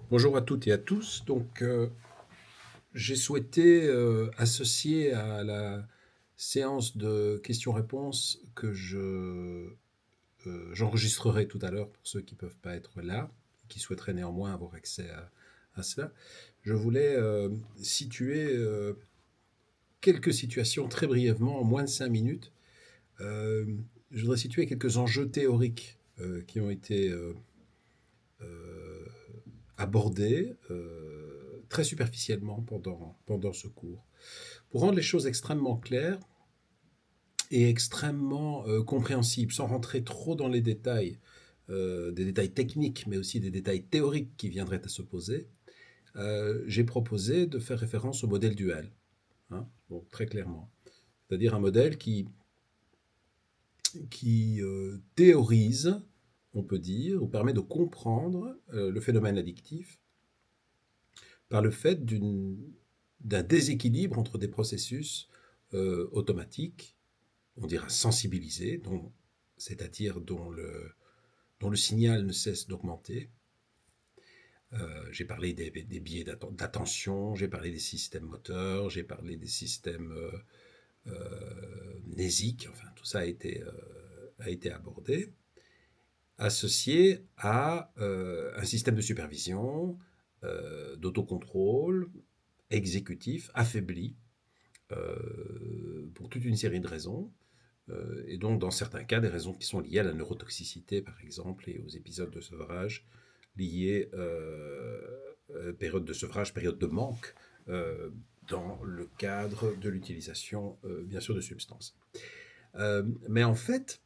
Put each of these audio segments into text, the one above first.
Bonjour à toutes et à tous. J'ai souhaité associer à la séance de questions-réponses j'enregistrerai tout à l'heure pour ceux qui ne peuvent pas être là, qui souhaiteraient néanmoins avoir accès à cela. Je voulais situer quelques situations très brièvement, en moins de 5 minutes. Euh, je voudrais situer quelques enjeux théoriques qui ont été euh, abordé très superficiellement pendant ce cours. Pour rendre les choses extrêmement claires et extrêmement compréhensibles, sans rentrer trop dans les détails, des détails techniques, mais aussi des détails théoriques qui viendraient à s'opposer, j'ai proposé de faire référence au modèle dual, hein, donc très clairement. C'est-à-dire un modèle qui théorise, on peut dire, ou permet de comprendre le phénomène addictif par le fait d'un déséquilibre entre des processus automatiques, on dira sensibilisés, c'est-à-dire dont le signal ne cesse d'augmenter. J'ai parlé des biais d'attention, j'ai parlé des systèmes moteurs, j'ai parlé des systèmes mnésiques, enfin tout ça a été abordé, associé à un système de supervision, d'autocontrôle, exécutif, affaibli, pour toute une série de raisons, et donc dans certains cas des raisons qui sont liées à la neurotoxicité par exemple et aux épisodes de sevrage liés, période de sevrage, période de manque, dans le cadre de l'utilisation bien sûr de substances. Mais en fait,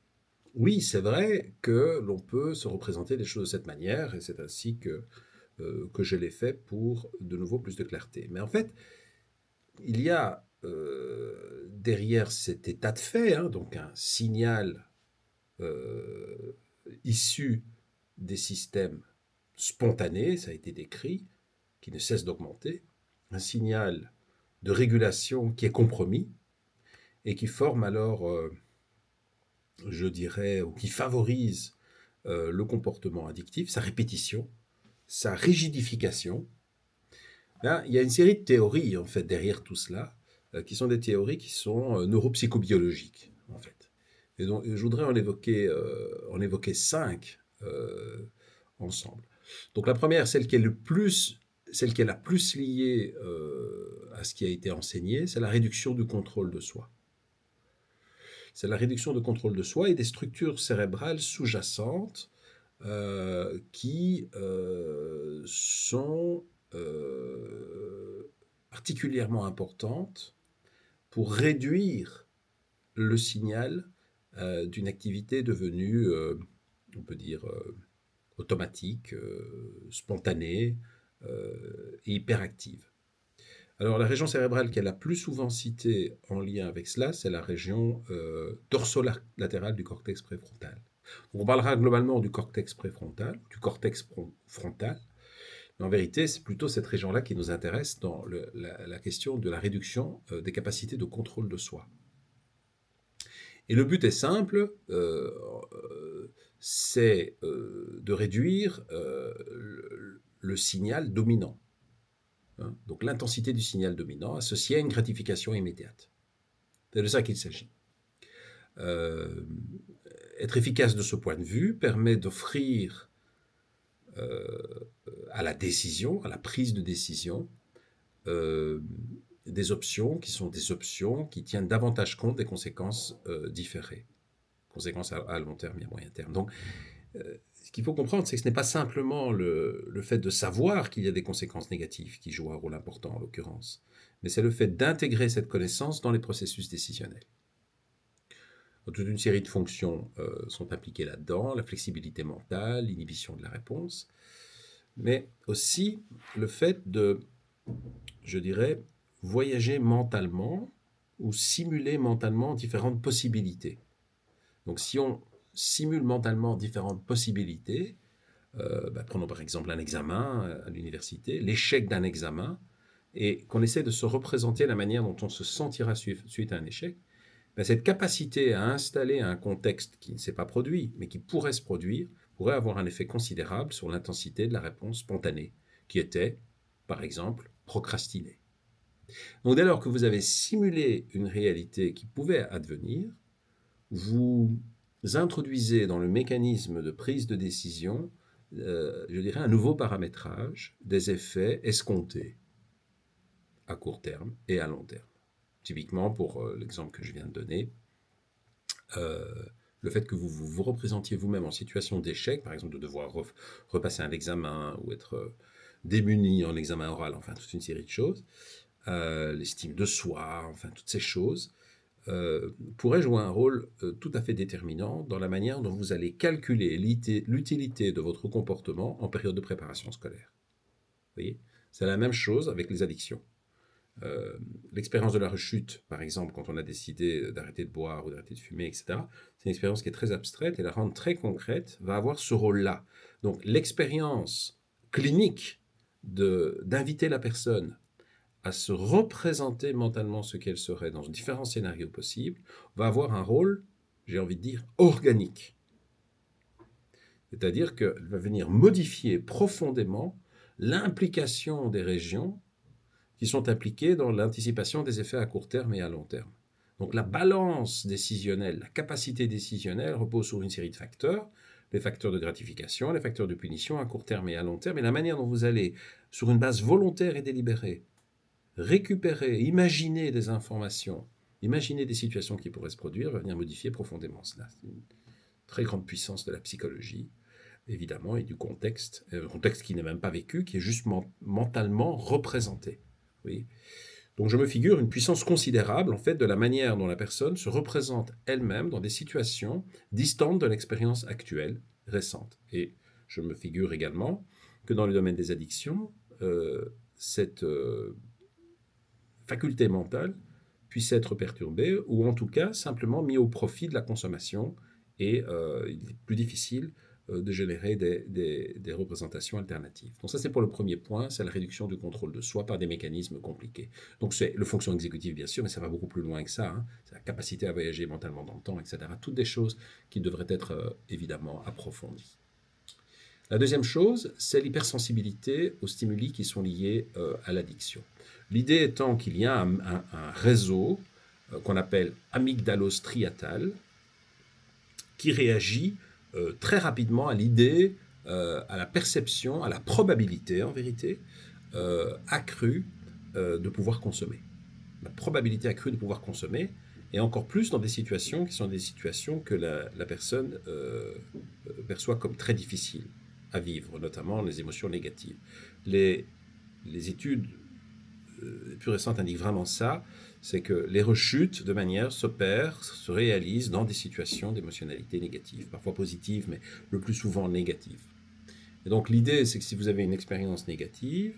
oui, c'est vrai que l'on peut se représenter les choses de cette manière, et c'est ainsi que je l'ai fait pour de nouveau plus de clarté. Mais en fait, il y a derrière cet état de fait, hein, donc un signal euh, issu des systèmes spontanés, ça a été décrit, qui ne cesse d'augmenter, un signal de régulation qui est compromis et qui forme alors, je dirais, ou qui favorise le comportement addictif, sa répétition, sa rigidification. Là, il y a une série de théories en fait derrière tout cela, qui sont des théories qui sont neuropsychobiologiques en fait. Et donc, je voudrais en évoquer 5 ensemble. Donc la première, celle qui est la plus liée à ce qui a été enseigné, c'est la réduction du contrôle de soi. C'est la réduction de contrôle de soi et des structures cérébrales sous-jacentes qui sont particulièrement importantes pour réduire le signal d'une activité devenue, on peut dire, automatique, spontanée et hyperactive. Alors la région cérébrale qui est la plus souvent citée en lien avec cela, c'est la région dorsolatérale du cortex préfrontal. Donc, on parlera globalement du cortex préfrontal, du cortex frontal, mais en vérité, c'est plutôt cette région-là qui nous intéresse dans la question de la réduction des capacités de contrôle de soi. Et le but est simple, c'est de réduire le signal dominant. Hein, donc l'intensité du signal dominant associée à une gratification immédiate. C'est de ça qu'il s'agit. Être efficace de ce point de vue permet d'offrir à la décision, à la prise de décision, euh, des options qui sont des options qui tiennent davantage compte des conséquences différées, conséquences à long terme et à moyen terme. Donc, ce qu'il faut comprendre, c'est que ce n'est pas simplement le fait de savoir qu'il y a des conséquences négatives qui jouent un rôle important en l'occurrence, mais c'est le fait d'intégrer cette connaissance dans les processus décisionnels. Donc, toute une série de fonctions sont impliquées là-dedans, la flexibilité mentale, l'inhibition de la réponse, mais aussi le fait de, je dirais, voyager mentalement ou simuler mentalement différentes possibilités. Donc si on simule mentalement différentes possibilités, prenons par exemple un examen à l'université, l'échec d'un examen, et qu'on essaie de se représenter la manière dont on se sentira suite à un échec, cette capacité à installer un contexte qui ne s'est pas produit, mais qui pourrait se produire, pourrait avoir un effet considérable sur l'intensité de la réponse spontanée qui était, par exemple, procrastiner. Donc dès lors que vous avez simulé une réalité qui pouvait advenir, vous introduisez dans le mécanisme de prise de décision, je dirais, un nouveau paramétrage des effets escomptés à court terme et à long terme. Typiquement, pour l'exemple que je viens de donner, le fait que vous représentiez vous-même en situation d'échec, par exemple de devoir repasser un examen ou être démuni en examen oral, enfin toute une série de choses, l'estime de soi, enfin toutes ces choses, pourrait jouer un rôle tout à fait déterminant dans la manière dont vous allez calculer l'utilité de votre comportement en période de préparation scolaire. Vous voyez ? C'est la même chose avec les addictions. L'expérience de la rechute, par exemple, quand on a décidé d'arrêter de boire ou d'arrêter de fumer, etc., c'est une expérience qui est très abstraite et la rendre très concrète va avoir ce rôle-là. Donc l'expérience clinique d'inviter la personne à se représenter mentalement ce qu'elle serait dans différents scénarios possibles, va avoir un rôle, j'ai envie de dire, organique. C'est-à-dire qu'elle va venir modifier profondément l'implication des régions qui sont impliquées dans l'anticipation des effets à court terme et à long terme. Donc la balance décisionnelle, la capacité décisionnelle repose sur une série de facteurs, les facteurs de gratification, les facteurs de punition à court terme et à long terme, et la manière dont vous allez, sur une base volontaire et délibérée, récupérer, imaginer des informations, imaginer des situations qui pourraient se produire, va venir modifier profondément cela. C'est une très grande puissance de la psychologie, évidemment, et du contexte, un contexte qui n'est même pas vécu, qui est juste mentalement représenté. Oui. Donc je me figure une puissance considérable, en fait, de la manière dont la personne se représente elle-même dans des situations distantes de l'expérience actuelle, récente. Et je me figure également que dans le domaine des addictions, cette faculté mentale puisse être perturbée ou en tout cas simplement mis au profit de la consommation et il est plus difficile de générer des représentations alternatives. Donc ça c'est pour le premier point, c'est la réduction du contrôle de soi par des mécanismes compliqués. Donc c'est le fonction exécutive bien sûr, mais ça va beaucoup plus loin que ça, hein. C'est la capacité à voyager mentalement dans le temps, etc. Toutes des choses qui devraient être évidemment approfondies. La deuxième chose, c'est l'hypersensibilité aux stimuli qui sont liés à l'addiction. L'idée étant qu'il y a un réseau qu'on appelle amygdalo-striatal qui réagit très rapidement à l'idée, à la perception, à la probabilité en vérité, accrue de pouvoir consommer. La probabilité accrue de pouvoir consommer, et encore plus dans des situations qui sont des situations que la personne perçoit comme très difficiles à vivre, notamment les émotions négatives. Les études plus récentes indiquent vraiment ça, c'est que les rechutes de manière s'opèrent, se réalisent dans des situations d'émotionnalité négative, parfois positive, mais le plus souvent négative. Et donc l'idée, c'est que si vous avez une expérience négative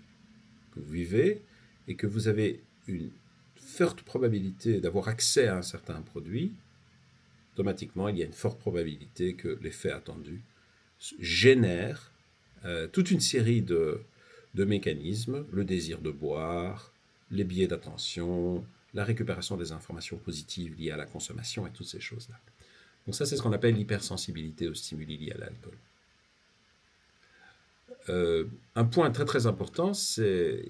que vous vivez et que vous avez une forte probabilité d'avoir accès à un certain produit, automatiquement, il y a une forte probabilité que l'effet attendu génère toute une série de mécanismes, le désir de boire, les biais d'attention, la récupération des informations positives liées à la consommation et toutes ces choses-là. Donc ça, c'est ce qu'on appelle l'hypersensibilité aux stimuli liés à l'alcool. Un point très très important, c'est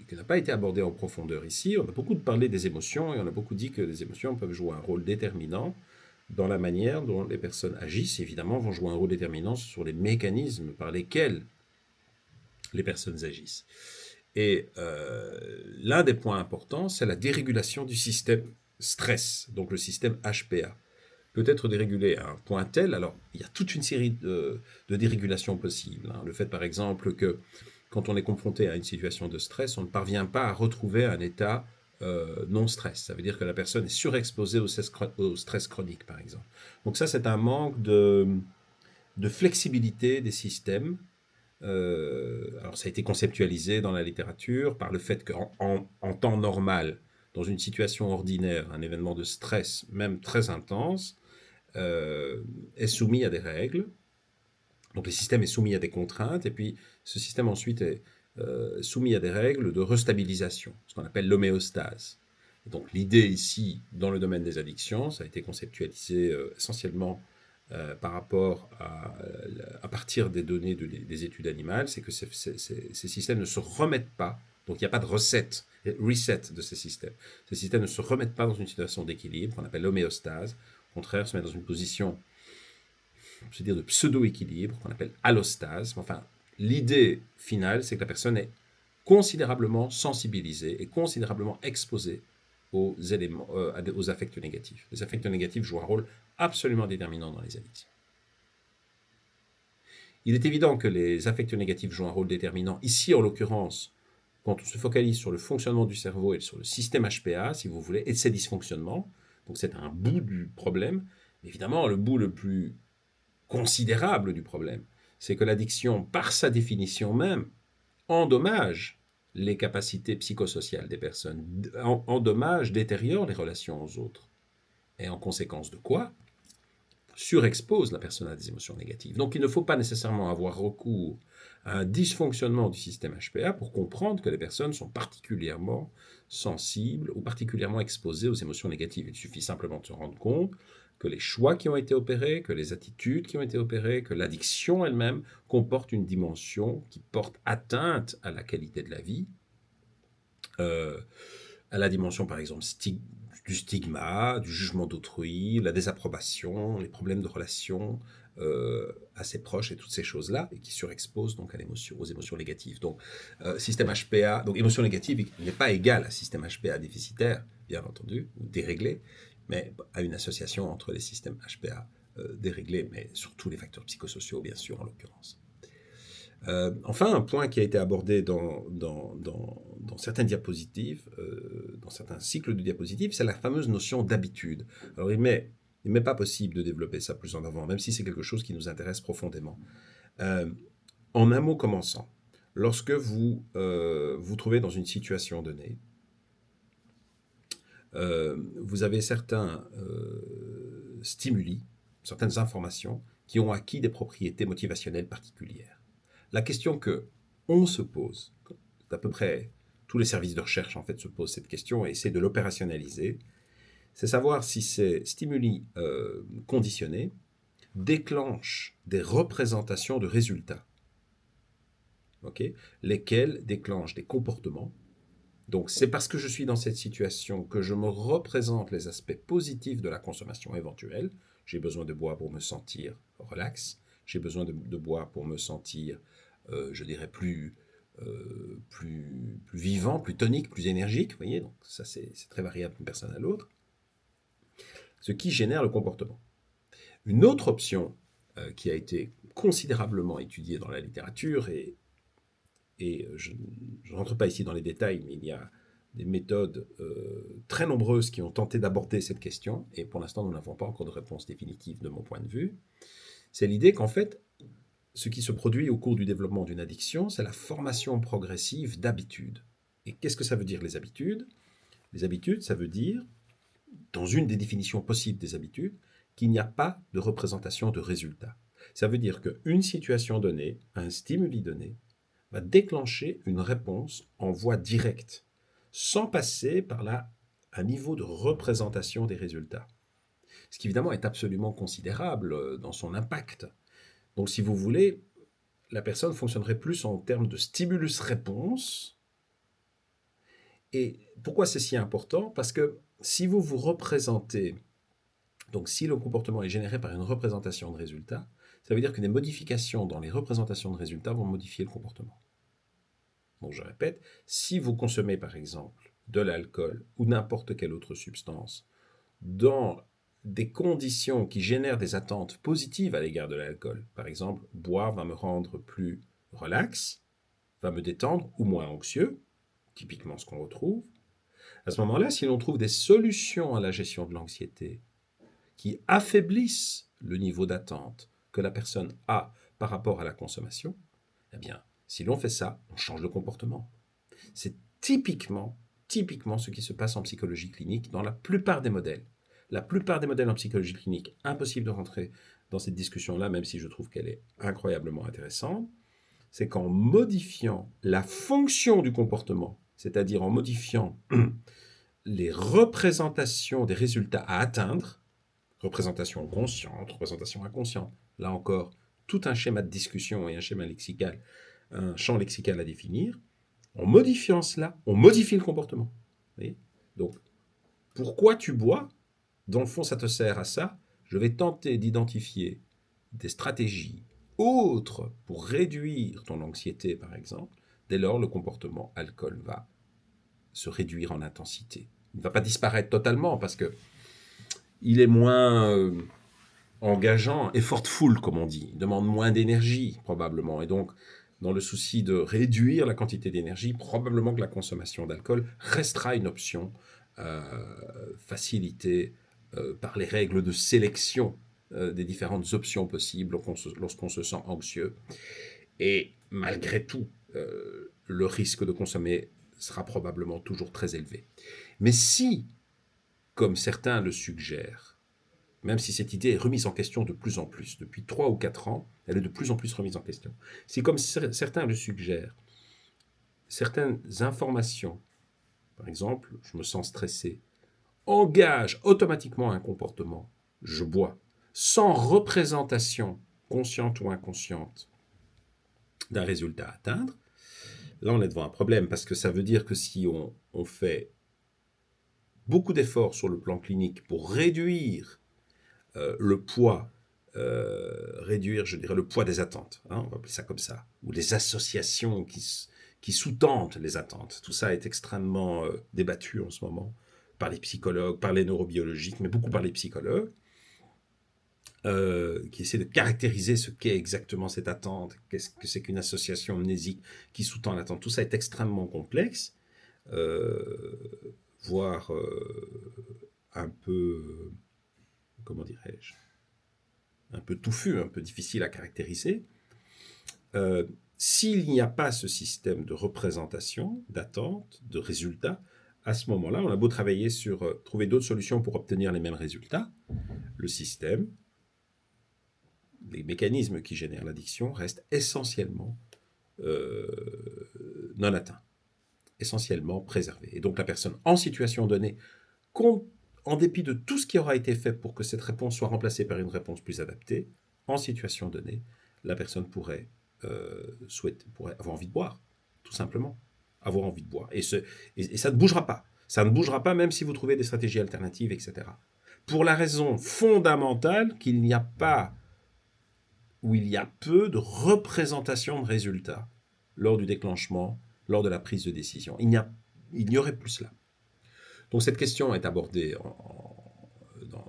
qui n'a pas été abordé en profondeur ici. On a beaucoup parlé des émotions et on a beaucoup dit que les émotions peuvent jouer un rôle déterminant dans la manière dont les personnes agissent. Évidemment, vont jouer un rôle déterminant sur les mécanismes par lesquels les personnes agissent. Et l'un des points importants, c'est la dérégulation du système stress, donc le système HPA. Peut être dérégulé à un point tel, alors il y a toute une série de dérégulations possibles. Le fait par exemple que quand on est confronté à une situation de stress, on ne parvient pas à retrouver un état non-stress. Ça veut dire que la personne est surexposée au stress chronique, par exemple. Donc ça, c'est un manque de flexibilité des systèmes. Alors ça a été conceptualisé dans la littérature par le fait qu'en temps normal, dans une situation ordinaire, un événement de stress, même très intense, est soumis à des règles. Donc le système est soumis à des contraintes, et puis ce système ensuite est soumis à des règles de restabilisation, ce qu'on appelle l'homéostase. Et donc l'idée ici, dans le domaine des addictions, ça a été conceptualisé essentiellement par rapport à partir des données des études animales, c'est que ces systèmes ne se remettent pas. Donc il n'y a pas de recette, reset de ces systèmes. Ces systèmes ne se remettent pas dans une situation d'équilibre, qu'on appelle l'homéostase. Au contraire, se mettent dans une position, je veux dire, de pseudo-équilibre, qu'on appelle allostase. Enfin, l'idée finale, c'est que la personne est considérablement sensibilisée et considérablement exposée aux éléments, aux affects négatifs. Les affects négatifs jouent un rôle absolument déterminant dans les addictions. Il est évident que les affects négatifs jouent un rôle déterminant. Ici, en l'occurrence, quand on se focalise sur le fonctionnement du cerveau et sur le système HPA, si vous voulez, et ses dysfonctionnements, donc c'est un bout du problème. Évidemment, le bout le plus considérable du problème, c'est que l'addiction, par sa définition même, endommage les capacités psychosociales des personnes, endommage, détériore les relations aux autres. Et en conséquence de quoi surexpose la personne à des émotions négatives. Donc il ne faut pas nécessairement avoir recours à un dysfonctionnement du système HPA pour comprendre que les personnes sont particulièrement sensibles ou particulièrement exposées aux émotions négatives. Il suffit simplement de se rendre compte que les choix qui ont été opérés, que les attitudes qui ont été opérées, que l'addiction elle-même comporte une dimension qui porte atteinte à la qualité de la vie, à la dimension par exemple du stigma, du jugement d'autrui, la désapprobation, les problèmes de relations à ses proches et toutes ces choses-là, et qui surexposent donc aux émotions négatives. Donc, système HPA, donc émotion négative n'est pas égal à système HPA déficitaire, bien entendu, ou déréglé, mais à une association entre les systèmes HPA déréglés, mais surtout les facteurs psychosociaux, bien sûr, en l'occurrence. Enfin, un point qui a été abordé dans certaines diapositives, dans certains cycles de diapositives, c'est la fameuse notion d'habitude. Alors, il n'est pas possible de développer ça plus en avant, même si c'est quelque chose qui nous intéresse profondément. En un mot commençant, lorsque vous vous trouvez dans une situation donnée, vous avez certains stimuli, certaines informations qui ont acquis des propriétés motivationnelles particulières. La question que on se pose, d'à peu près tous les services de recherche en fait se posent cette question et essaient de l'opérationnaliser, c'est savoir si ces stimuli conditionnés déclenchent des représentations de résultats, lesquels déclenchent des comportements. Donc c'est parce que je suis dans cette situation que je me représente les aspects positifs de la consommation éventuelle. J'ai besoin de boire pour me sentir relax, j'ai besoin de boire pour me sentir je dirais plus vivant, plus tonique, plus énergique, vous voyez, donc ça c'est très variable d'une personne à l'autre, ce qui génère le comportement. Une autre option qui a été considérablement étudiée dans la littérature, et je ne rentre pas ici dans les détails, mais il y a des méthodes très nombreuses qui ont tenté d'aborder cette question, et pour l'instant nous n'avons pas encore de réponse définitive de mon point de vue, c'est l'idée qu'en fait, ce qui se produit au cours du développement d'une addiction, c'est la formation progressive d'habitudes. Et qu'est-ce que ça veut dire, les habitudes ? Les habitudes, ça veut dire, dans une des définitions possibles des habitudes, qu'il n'y a pas de représentation de résultat. Ça veut dire qu'une situation donnée, un stimuli donné, va déclencher une réponse en voie directe, sans passer par là un niveau de représentation des résultats. Ce qui évidemment est absolument considérable dans son impact. Donc, si vous voulez, la personne fonctionnerait plus en termes de stimulus-réponse. Et pourquoi c'est si important ? Parce que si vous vous représentez, donc si le comportement est généré par une représentation de résultats, ça veut dire que des modifications dans les représentations de résultats vont modifier le comportement. Donc, je répète, si vous consommez par exemple de l'alcool ou n'importe quelle autre substance dans des conditions qui génèrent des attentes positives à l'égard de l'alcool. Par exemple, boire va me rendre plus relax, va me détendre ou moins anxieux, typiquement ce qu'on retrouve. À ce moment-là, si l'on trouve des solutions à la gestion de l'anxiété qui affaiblissent le niveau d'attente que la personne a par rapport à la consommation, eh bien, si l'on fait ça, on change de comportement. C'est typiquement ce qui se passe en psychologie clinique dans la plupart des modèles. La plupart des modèles en psychologie clinique, impossible de rentrer dans cette discussion-là, même si je trouve qu'elle est incroyablement intéressante, c'est qu'en modifiant la fonction du comportement, c'est-à-dire en modifiant les représentations des résultats à atteindre, représentation consciente, représentation inconsciente. Là encore, tout un schéma de discussion et un schéma lexical, un champ lexical à définir. En modifiant cela, on modifie le comportement. Vous voyez? Donc, pourquoi tu bois? Dans le fond, ça te sert à ça. Je vais tenter d'identifier des stratégies autres pour réduire ton anxiété, par exemple. Dès lors, le comportement alcool va se réduire en intensité. Il ne va pas disparaître totalement parce que il est moins engageant, effortful, comme on dit. Il demande moins d'énergie, probablement. Et donc, dans le souci de réduire la quantité d'énergie, probablement que la consommation d'alcool restera une option facilitée par les règles de sélection des différentes options possibles lorsqu'on se sent anxieux. Et malgré tout, le risque de consommer sera probablement toujours très élevé. Mais si, comme certains le suggèrent, même si cette idée est remise en question de plus en plus, depuis 3 ou 4 ans, elle est de plus en plus remise en question. Si, comme certains le suggèrent, certaines informations, par exemple, je me sens stressé, engagent automatiquement un comportement, je bois, sans représentation consciente ou inconsciente d'un résultat à atteindre, là on est devant un problème, parce que ça veut dire que si on fait beaucoup d'efforts sur le plan clinique pour réduire le poids, réduire, je dirais, le poids des attentes, hein, on va appeler ça comme ça, ou les associations qui sous-tendent les attentes. Tout ça est extrêmement débattu en ce moment par les psychologues, par les neurobiologistes, mais beaucoup par les psychologues, qui essaient de caractériser ce qu'est exactement cette attente, qu'est-ce que c'est qu'une association mnésique qui sous-tend l'attente. Tout ça est extrêmement complexe, voire un peu, comment dirais-je, un peu touffu, un peu difficile à caractériser. S'il n'y a pas ce système de représentation, d'attente, de résultats, à ce moment-là, on a beau travailler sur trouver d'autres solutions pour obtenir les mêmes résultats, le système, les mécanismes qui génèrent l'addiction restent essentiellement non atteints, essentiellement préservés. Et donc la personne en situation donnée, en dépit de tout ce qui aura été fait pour que cette réponse soit remplacée par une réponse plus adaptée, en situation donnée, la personne pourrait avoir envie de boire, tout simplement. Avoir envie de boire. Et ça ne bougera pas. Ça ne bougera pas même si vous trouvez des stratégies alternatives, etc. Pour la raison fondamentale qu'il n'y a pas, ou il y a peu de représentation de résultats lors du déclenchement, lors de la prise de décision. Il n'y aurait plus cela. Donc cette question est abordée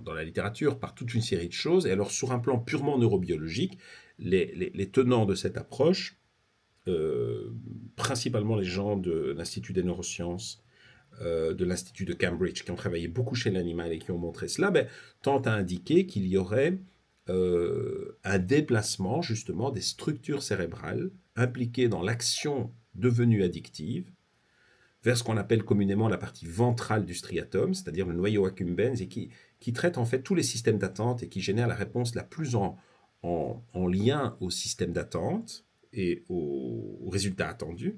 dans la littérature par toute une série de choses. Et alors sur un plan purement neurobiologique, les tenants de cette approche, principalement les gens de l'Institut des neurosciences, de l'Institut de Cambridge, qui ont travaillé beaucoup chez l'animal et qui ont montré cela, tentent à indiquer qu'il y aurait un déplacement justement des structures cérébrales impliquées dans l'action devenue addictive vers ce qu'on appelle communément la partie ventrale du striatum, c'est-à-dire le noyau accumbens, et qui traite en fait tous les systèmes d'attente et qui génère la réponse la plus en lien au système d'attente et aux résultats attendus,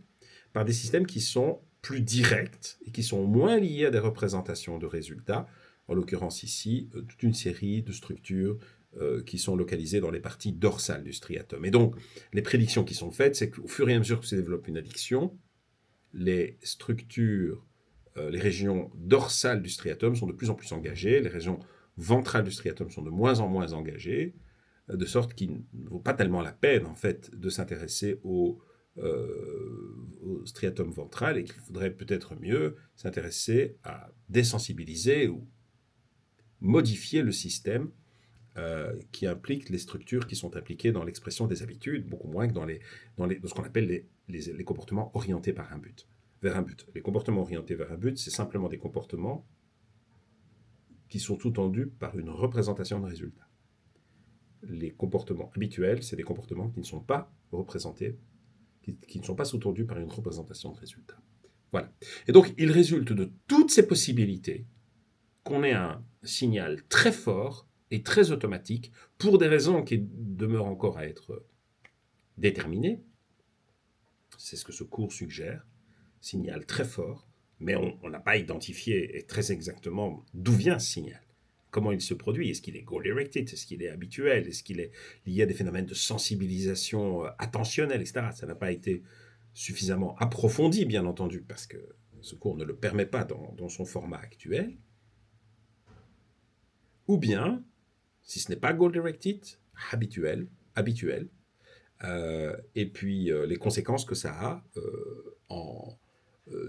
par des systèmes qui sont plus directs et qui sont moins liés à des représentations de résultats, en l'occurrence ici, toute une série de structures qui sont localisées dans les parties dorsales du striatum. Et donc, les prédictions qui sont faites, c'est qu'au fur et à mesure que se développe une addiction, les structures, les régions dorsales du striatum sont de plus en plus engagées, les régions ventrales du striatum sont de moins en moins engagées, de sorte qu'il ne vaut pas tellement la peine, en fait, de s'intéresser au striatum ventral et qu'il faudrait peut-être mieux s'intéresser à désensibiliser ou modifier le système qui implique les structures qui sont impliquées dans l'expression des habitudes, beaucoup moins que dans ce qu'on appelle les comportements orientés vers un but. Les comportements orientés vers un but, c'est simplement des comportements qui sont sous-tendus par une représentation de résultats. Les comportements habituels, c'est des comportements qui ne sont pas représentés, qui ne sont pas sous-tendus par une représentation de résultats. Voilà. Et donc, il résulte de toutes ces possibilités qu'on ait un signal très fort et très automatique pour des raisons qui demeurent encore à être déterminées. C'est ce que ce cours suggère. Signal très fort, mais on n'a pas identifié très exactement d'où vient ce signal. comment il se produit. Est-ce qu'il est goal-directed? Est-ce qu'il est habituel? Est-ce qu'il est lié à des phénomènes de sensibilisation attentionnelle, etc. Ça n'a pas été suffisamment approfondi, bien entendu, parce que ce cours ne le permet pas dans son format actuel. Ou bien, si ce n'est pas goal-directed, habituel, et puis les conséquences que ça a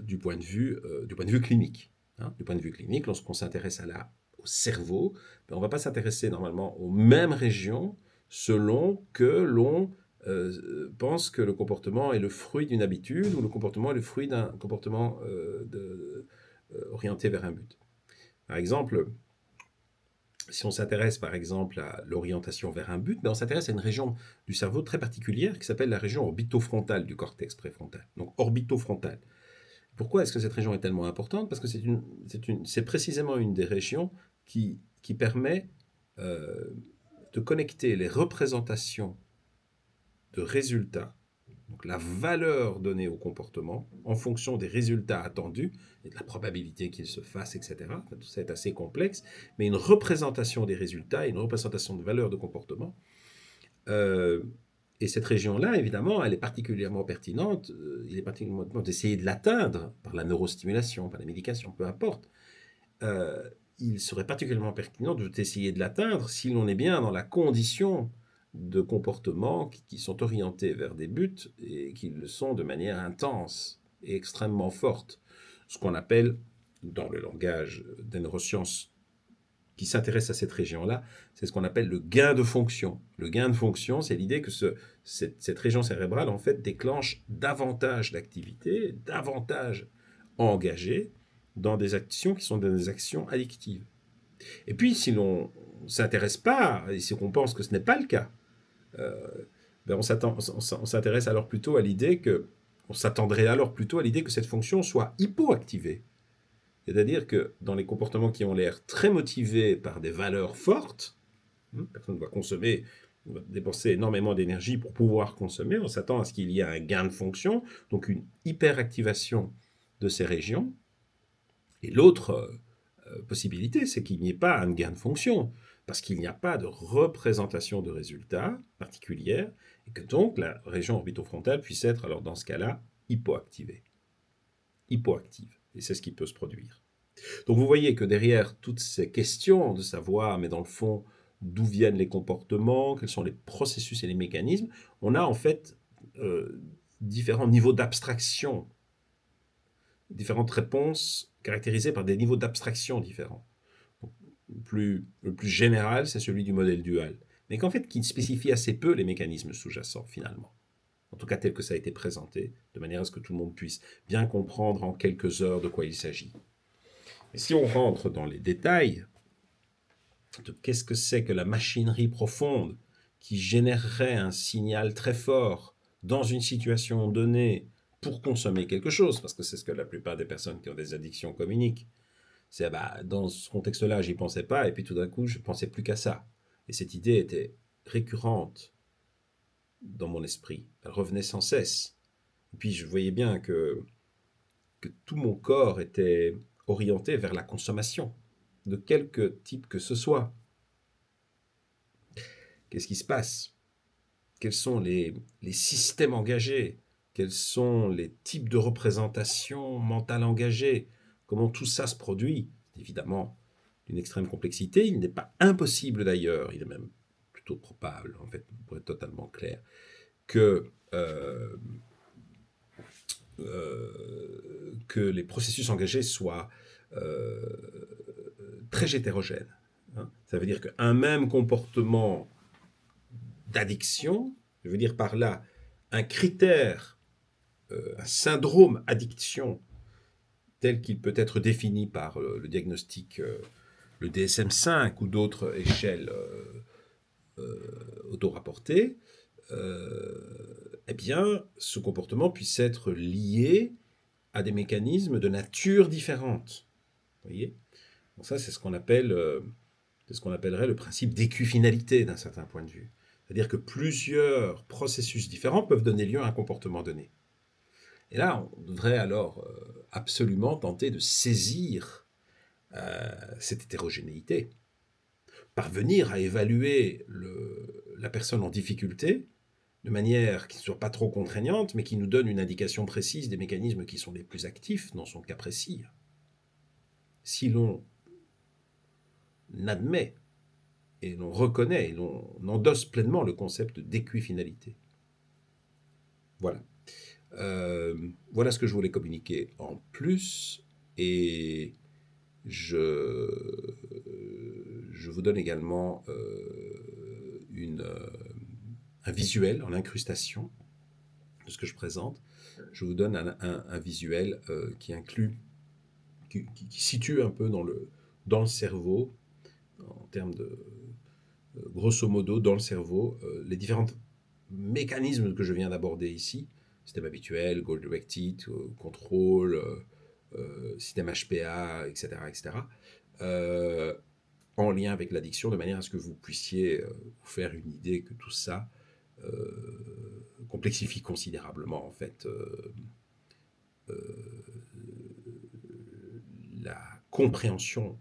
du point de vue clinique. Du point de vue clinique, lorsqu'on s'intéresse au cerveau, on ne va pas s'intéresser normalement aux mêmes régions selon que l'on pense que le comportement est le fruit d'une habitude ou le comportement est le fruit d'un comportement orienté vers un but. Par exemple, si on s'intéresse par exemple à l'orientation vers un but, on s'intéresse à une région du cerveau très particulière qui s'appelle la région orbitofrontale du cortex préfrontal. Donc orbitofrontale. Pourquoi est-ce que cette région est tellement importante? Parce que c'est précisément une des régions qui permet de connecter les représentations de résultats, donc la valeur donnée au comportement, en fonction des résultats attendus et de la probabilité qu'il se fasse, etc. Enfin, tout ça est assez complexe, mais une représentation des résultats, une représentation de valeur de comportement. Et cette région-là, évidemment, elle est particulièrement pertinente. Il est particulièrement d'essayer de l'atteindre par la neurostimulation, par la médication, peu importe. Il serait particulièrement pertinent d'essayer de l'atteindre si l'on est bien dans la condition de comportements qui sont orientés vers des buts et qui le sont de manière intense et extrêmement forte. Ce qu'on appelle, dans le langage des neurosciences qui s'intéresse à cette région-là, c'est ce qu'on appelle le gain de fonction. Le gain de fonction, c'est l'idée que cette région cérébrale, en fait, déclenche davantage d'activités, davantage engagées dans des actions qui sont des actions addictives. Et puis, si l'on ne s'intéresse pas, et si on pense que ce n'est pas le cas, on s'intéresse alors plutôt à l'idée que, on s'attendrait alors plutôt à l'idée que cette fonction soit hypoactivée. C'est-à-dire que dans les comportements qui ont l'air très motivés par des valeurs fortes, personne va consommer, va dépenser énormément d'énergie pour pouvoir consommer, on s'attend à ce qu'il y ait un gain de fonction, donc une hyperactivation de ces régions. Et l'autre possibilité, c'est qu'il n'y ait pas un gain de fonction, parce qu'il n'y a pas de représentation de résultats particulière, et que donc la région orbitofrontale puisse être, alors dans ce cas-là, hypoactive. Et c'est ce qui peut se produire. Donc vous voyez que derrière toutes ces questions de savoir, mais dans le fond, d'où viennent les comportements, quels sont les processus et les mécanismes, on a en fait différents niveaux d'abstraction, différentes réponses caractérisées par des niveaux d'abstraction différents. Donc, le plus général, c'est celui du modèle dual, mais qu'en fait, qui spécifie assez peu les mécanismes sous-jacents finalement. En tout cas tel que ça a été présenté, de manière à ce que tout le monde puisse bien comprendre en quelques heures de quoi il s'agit. Et si on rentre dans les détails de qu'est-ce que c'est que la machinerie profonde qui générerait un signal très fort dans une situation donnée pour consommer quelque chose, parce que c'est ce que la plupart des personnes qui ont des addictions communiquent, c'est dans ce contexte-là, j'y pensais pas, et puis tout d'un coup, je pensais plus qu'à ça. Et cette idée était récurrente dans mon esprit, elle revenait sans cesse. Et puis je voyais bien que tout mon corps était orienté vers la consommation, de quelque type que ce soit. Qu'est-ce qui se passe? Quels sont les systèmes engagés? Quels sont les types de représentations mentales engagées? Comment tout ça se produit? Évidemment, d'une extrême complexité. Il n'est pas impossible d'ailleurs, il est même plutôt probable, en fait, pour être totalement clair, que les processus engagés soient très hétérogènes. Ça veut dire qu'un même comportement d'addiction, je veux dire par là un critère, un syndrome addiction tel qu'il peut être défini par le diagnostic, le DSM-5 ou d'autres échelles auto-rapportées, eh bien, ce comportement puisse être lié à des mécanismes de nature différente. Vous voyez? Donc ça, c'est ce qu'on appelle, c'est ce qu'on appellerait le principe d'équifinalité d'un certain point de vue. C'est-à-dire que plusieurs processus différents peuvent donner lieu à un comportement donné. Et là, on devrait alors absolument tenter de saisir cette hétérogénéité parvenir à évaluer la personne en difficulté de manière qui ne soit pas trop contraignante, mais qui nous donne une indication précise des mécanismes qui sont les plus actifs dans son cas précis. Si l'on admet et l'on reconnaît et l'on endosse pleinement le concept d'équifinalité. Voilà. Voilà ce que je voulais communiquer en plus, et je vous donne également un visuel en incrustation de ce que je présente. Je vous donne un visuel qui inclut, qui situe un peu dans le cerveau, en termes de, grosso modo, dans le cerveau, les différents mécanismes que je viens d'aborder ici, système habituel, goal-directed, contrôle, système HPA, etc., en lien avec l'addiction, de manière à ce que vous puissiez vous faire une idée que tout ça complexifie considérablement, en fait, la compréhension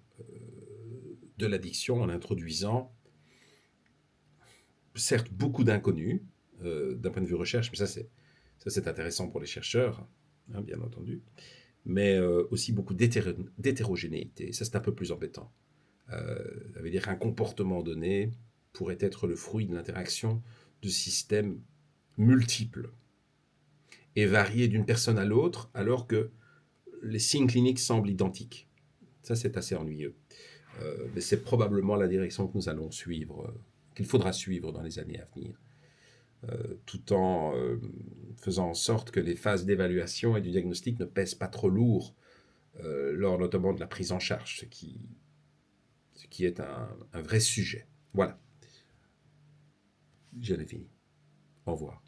de l'addiction, en introduisant certes beaucoup d'inconnus d'un point de vue recherche, mais ça c'est intéressant pour les chercheurs, hein, bien entendu, mais aussi beaucoup d'hétérogénéité. Ça c'est un peu plus embêtant. Ça veut dire qu'un comportement donné pourrait être le fruit de l'interaction de systèmes multiples et variés d'une personne à l'autre, alors que les signes cliniques semblent identiques. Ça c'est assez ennuyeux. Mais c'est probablement la direction que nous allons suivre, qu'il faudra suivre dans les années à venir, tout en faisant en sorte que les phases d'évaluation et du diagnostic ne pèsent pas trop lourd lors notamment de la prise en charge, ce qui est un vrai sujet. Voilà, j'en ai fini. Au revoir.